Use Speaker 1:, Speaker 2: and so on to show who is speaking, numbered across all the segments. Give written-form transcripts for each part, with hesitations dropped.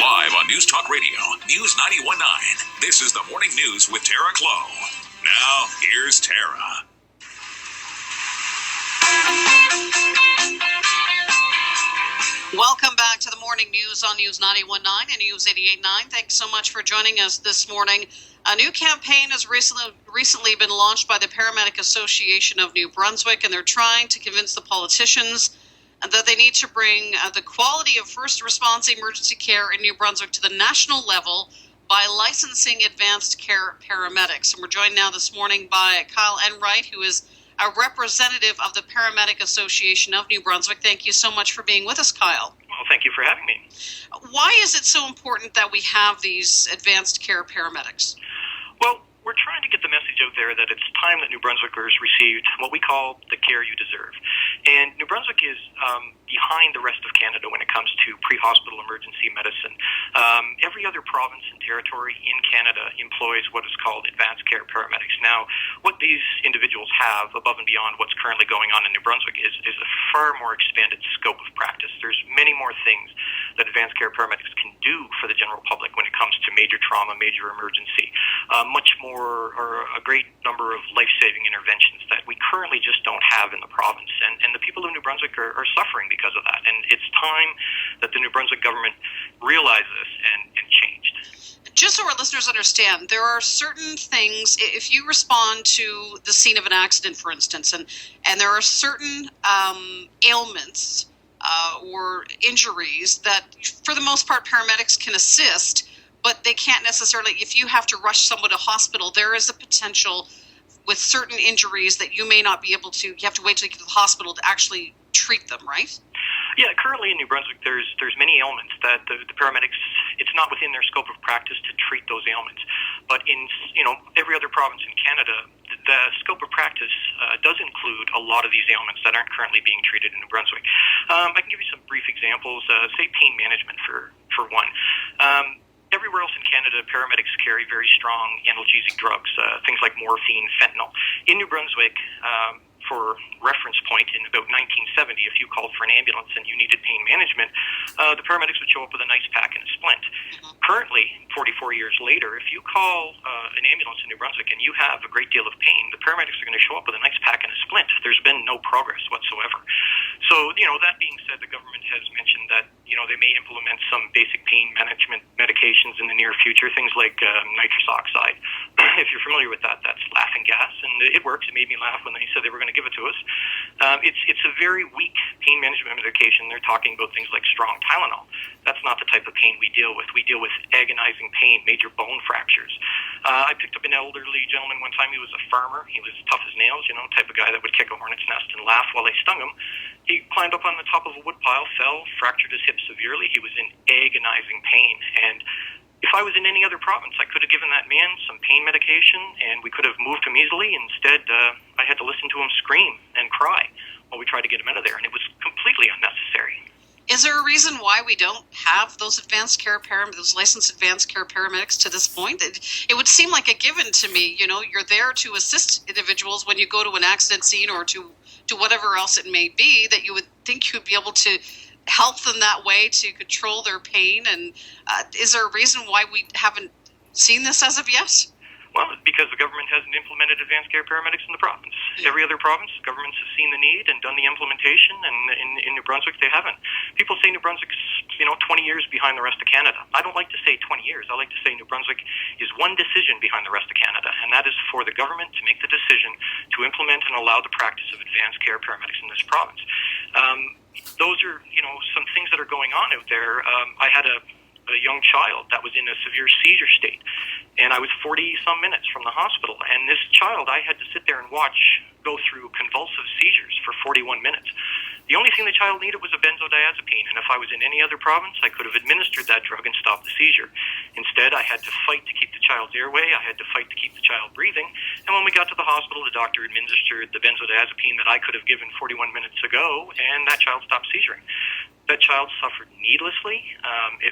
Speaker 1: Live on News Talk Radio, News 91.9. This is the Morning News with Tara Clow. Now, here's Tara.
Speaker 2: Welcome back to the Morning News on News 91.9 and News 88.9. Thanks so much for joining us this morning. A new campaign has recently been launched by the Paramedic Association of New Brunswick, and they're trying to convince the politicians that they need to bring the quality of first response emergency care in New Brunswick to the national level by licensing advanced care paramedics. And we're joined now this morning by Kyle Enright, who is a representative of the Paramedic Association of New Brunswick. Thank you so much for being with us, Kyle.
Speaker 3: Well, thank you for having me.
Speaker 2: Why is it so important that we have these advanced care paramedics?
Speaker 3: Well, we're trying to get the message out there that it's time that New Brunswickers received what we call the care you deserve. And New Brunswick is behind the rest of Canada when it comes to pre-hospital emergency medicine. Every other province and territory in Canada employs what is called advanced care paramedics. Now, what these individuals have above and beyond what's currently going on in New Brunswick is a far more expanded scope of practice. There's many more things that advanced care paramedics can do for the general public when it comes to major trauma, major emergency, much more or a great number of life-saving interventions that we currently just don't have in the province. And the people of New Brunswick are suffering because of that. And it's time that the New Brunswick government realize this and changed.
Speaker 2: Just so our listeners understand, there are certain things, if you respond to the scene of an accident, for instance, and there are certain ailments or injuries that, for the most part, paramedics can assist, but they can't necessarily, if you have to rush someone to hospital, there is a potential with certain injuries that you may not be able to, you have to wait till you get to the hospital to actually treat them, right?
Speaker 3: Yeah, currently in New Brunswick, there's many ailments that the paramedics, it's not within their scope of practice to treat those ailments. But in every other province in Canada, the scope of practice does include a lot of these ailments that aren't currently being treated in New Brunswick. I can give you some brief examples. Say pain management for one. Everywhere else in Canada, paramedics carry very strong analgesic drugs, things like morphine, fentanyl. In New Brunswick, for reference point, in about 1970, if you called for an ambulance and you needed pain management, the paramedics would show up with a nice pack and a splint. Currently, 44 years later, if you call an ambulance in New Brunswick and you have a great deal of pain, the paramedics are going to show up with a nice pack and a splint. There's been no progress whatsoever. So, that being said, the government has mentioned that, they may implement some basic pain management medications in the near future, things like nitrous oxide. If you're familiar with that, that's laughing gas, and it works. It made me laugh when they said they were going to give it to us. It's a very weak pain management medication. They're talking about things like strong Tylenol. That's not the type of pain we deal with. We deal with agonizing pain, major bone fractures. I picked up an elderly gentleman one time. He was a farmer. He was tough as nails, type of guy that would kick a hornet's nest and laugh while they stung him. He climbed up on the top of a woodpile, fell, fractured his hip severely. He was in agonizing pain. And if I was in any other province, I could have given that man some pain medication and we could have moved him easily. Instead, I had to listen to him scream and cry while we tried to get him out of there, and it was completely unnecessary.
Speaker 2: Is there a reason why we don't have those those licensed advanced care paramedics to this point? It would seem like a given to me. You're there to assist individuals when you go to an accident scene or to whatever else it may be, that you would think you'd be able to help them that way to control their pain. And is there a reason why we haven't seen this as of yet?
Speaker 3: Well, it's because the government hasn't implemented advanced care paramedics in the province. Yeah. Every other province, governments have seen the need and done the implementation, and in New Brunswick, they haven't. People say New Brunswick's 20 years behind the rest of Canada. I don't like to say 20 years. I like to say New Brunswick is one decision behind the rest of Canada, and that is for the government to make the decision to implement and allow the practice of advanced care paramedics in this province. Those are, some things that are going on out there. I had a young child that was in a severe seizure state, and I was 40-some minutes from the hospital, and this child, I had to sit there and watch go through convulsive seizures for 41 minutes. The only thing the child needed was a benzodiazepine, and if I was in any other province, I could have administered that drug and stopped the seizure. Instead, I had to fight to keep the child's airway, I had to fight to keep the child breathing, and when we got to the hospital, the doctor administered the benzodiazepine that I could have given 41 minutes ago, and that child stopped seizuring. That child suffered needlessly,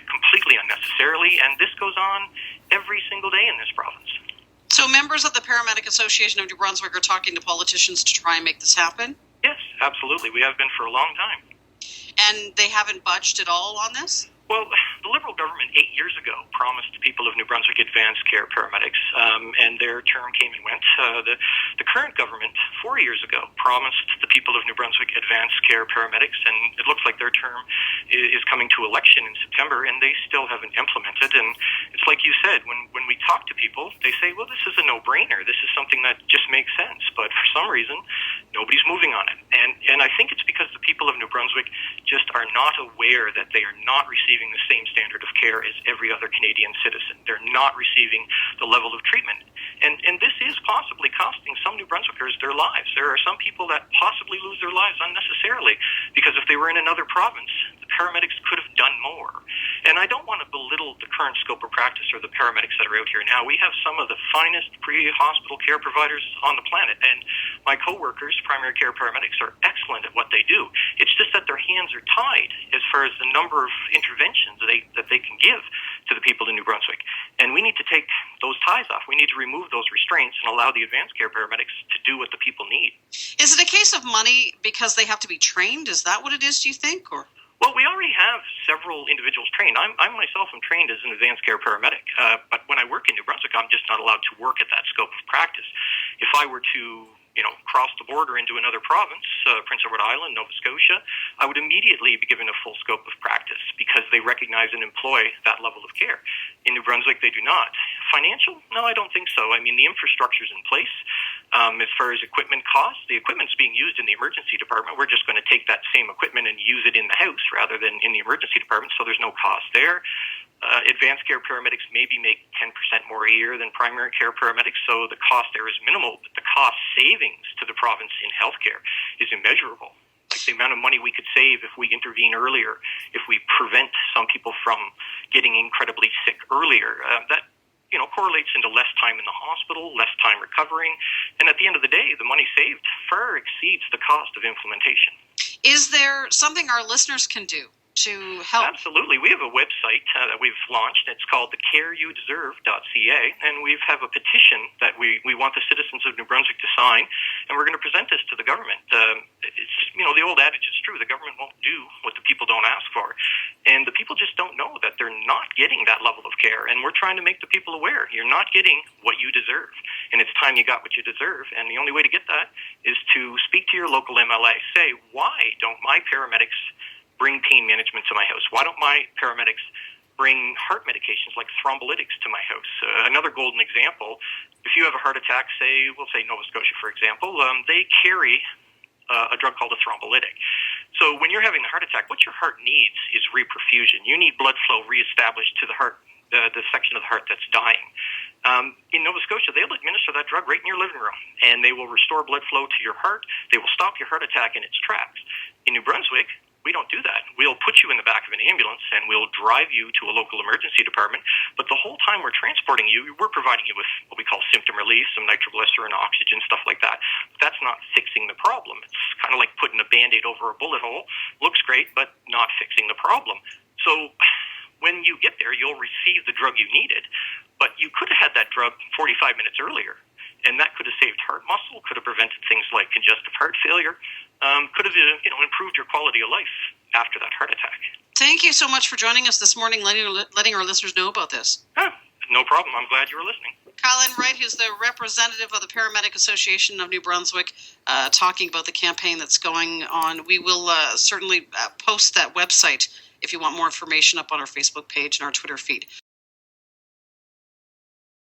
Speaker 3: completely unnecessarily, and this goes on every single day in this province.
Speaker 2: So members of the Paramedic Association of New Brunswick are talking to politicians to try and make this happen?
Speaker 3: Yes, absolutely. We have been for a long time.
Speaker 2: And they haven't budged at all on this?
Speaker 3: Well, the Liberal government 8 years ago promised the people of New Brunswick advanced care paramedics, and their term came and went. The current government 4 years ago promised the people of New Brunswick advanced care paramedics, and it looks like their term is coming to election in September, and they still haven't implemented. And it's like you said, when we talk to people, they say, well, this is a no-brainer. This is something that just makes sense. But for some reason, nobody's moving on it. And I think it's because the people of New Brunswick just are not aware that they are not receiving the same standard of care as every other Canadian citizen. They're not receiving the level of treatment. And this is possibly costing some New Brunswickers their lives. There are some people that possibly lose their lives unnecessarily because if they were in another province, the paramedics could have done more. And I don't want to belittle the current scope of practice or the paramedics that are out here now. We have some of the finest pre-hospital care providers on the planet, and my coworkers, primary care paramedics, are excellent at what they do. It's just that their hands are tied as far as the number of interventions that they can give to the people in New Brunswick. And we need to take those ties off. We need to remove those restraints and allow the advanced care paramedics to do what the people need.
Speaker 2: Is it a case of money because they have to be trained? Is that what it is, do you think? Or
Speaker 3: well, we already have several individuals trained. I myself am trained as an advanced care paramedic, but when I work in New Brunswick, I'm just not allowed to work at that scope of practice. If I were to cross the border into another province, Prince Edward Island, Nova Scotia, I would immediately be given a full scope of practice because they recognize and employ that level of care. In New Brunswick, they do not. Financial? No, I don't think so. I mean, the infrastructure's in place. As far as equipment costs, the equipment's being used in the emergency department. We're just going to take that same equipment and use it in the house rather than in the emergency department, so there's no cost there. Advanced care paramedics maybe make 10% more a year than primary care paramedics, so the cost there is minimal, but the cost savings to the province in healthcare is immeasurable. Like the amount of money we could save if we intervene earlier, if we prevent some people from getting incredibly sick earlier, that correlates into less time in the hospital, less time recovering, and at the end of the day, the money saved far exceeds the cost of implementation.
Speaker 2: is there something our listeners can do to help?
Speaker 3: Absolutely. We have a website that we've launched. It's called thecareyoudeserve.ca, and we have a petition that we want the citizens of New Brunswick to sign, and we're going to present this to the government. The old adage is true. The government won't do what the people don't ask for, and the people just don't know that they're not getting that level of care, and we're trying to make the people aware. You're not getting what you deserve, and it's time you got what you deserve, and the only way to get that is to speak to your local MLA. Say, why don't my paramedics bring pain management to my house? Why don't my paramedics bring heart medications like thrombolytics to my house? Another golden example, if you have a heart attack, we'll say Nova Scotia, for example, they carry a drug called a thrombolytic. So when you're having a heart attack, what your heart needs is reperfusion. You need blood flow reestablished to the heart, the section of the heart that's dying. In Nova Scotia, they'll administer that drug right in your living room, and they will restore blood flow to your heart. They will stop your heart attack in its tracks. In New Brunswick, we don't do that. We'll put you in the back of an ambulance and we'll drive you to a local emergency department. But the whole time we're transporting you, we're providing you with what we call symptom relief, some nitroglycerin, oxygen, stuff like that. But that's not fixing the problem. It's kind of like putting a Band-Aid over a bullet hole. Looks great, but not fixing the problem. So when you get there, you'll receive the drug you needed, but you could have had that drug 45 minutes earlier. And that could have saved heart muscle, could have prevented things like congestive heart failure, could have improved your quality of life after that heart attack.
Speaker 2: Thank you so much for joining us this morning, letting our listeners know about this.
Speaker 3: No problem. I'm glad you were listening.
Speaker 2: Colin Wright, who's the representative of the Paramedic Association of New Brunswick, talking about the campaign that's going on. We will certainly post that website if you want more information up on our Facebook page and our Twitter feed.